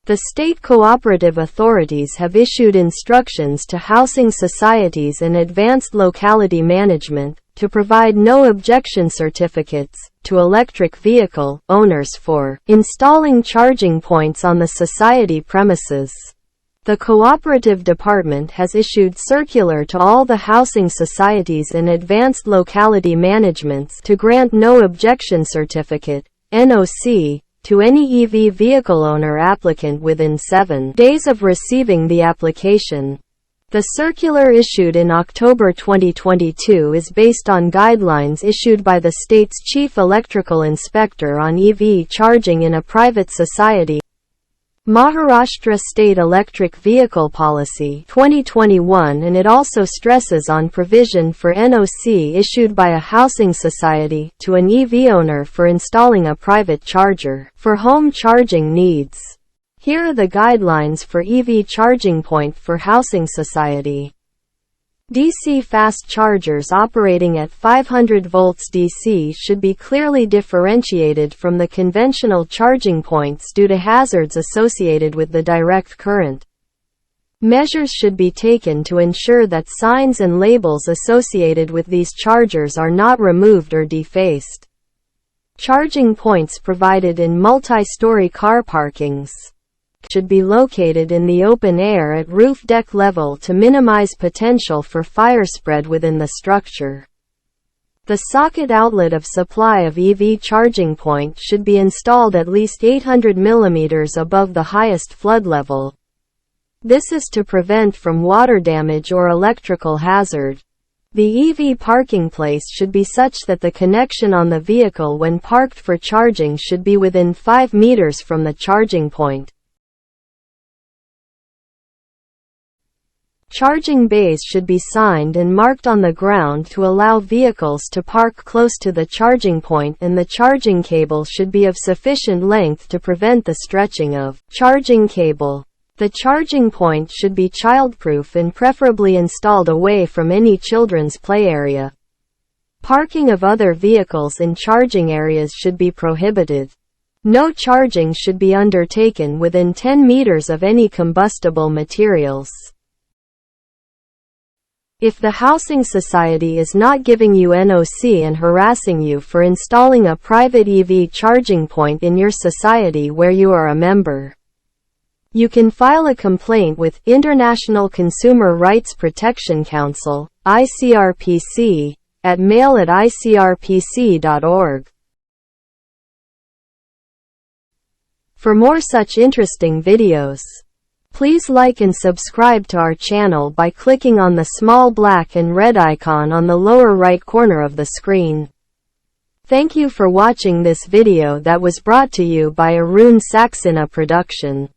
The state cooperative authorities have issued instructions to housing societies and advanced locality management to provide no objection certificates to electric vehicle owners for installing charging points on the society premises. The Co-operative Department has issued circular to all the housing societies and advanced locality managements to grant no objection certificate (NOC) to any EV vehicle owner applicant within 7 days of receiving the application. The circular issued in October 2022 is based on guidelines issued by the state's chief electrical inspector on EV charging in a private society. Maharashtra State Electric Vehicle Policy 2021, and it also stresses on provision for NOC issued by a housing society to an EV owner for installing a private charger for home charging needs. Here are the guidelines for EV charging point for housing society. DC fast chargers operating at 500 volts DC should be clearly differentiated from the conventional charging points due to hazards associated with the direct current. Measures should be taken to ensure that signs and labels associated with these chargers are not removed or defaced. Charging points provided in multi-story car parkings should be located in the open air at roof deck level to minimize potential for fire spread within the structure. The socket outlet of supply of EV charging point should be installed at least 800 mm above the highest flood level. This is to prevent from water damage or electrical hazard. The EV parking place should be such that the connection on the vehicle when parked for charging should be within 5 meters from the charging point. Charging bays should be signed and marked on the ground to allow vehicles to park close to the charging point, and the charging cable should be of sufficient length to prevent the stretching of charging cable. The charging point should be childproof and preferably installed away from any children's play area. Parking of other vehicles in charging areas should be prohibited. No charging should be undertaken within 10 meters of any combustible materials. If the housing society is not giving you NOC and harassing you for installing a private EV charging point in your society where you are a member, you can file a complaint with International Consumer Rights Protection Council, ICRPC, at mail@icrpc.org. For more such interesting videos, please like and subscribe to our channel by clicking on the small black and red icon on the lower right corner of the screen. Thank you for watching this video that was brought to you by Arun Saxena Production.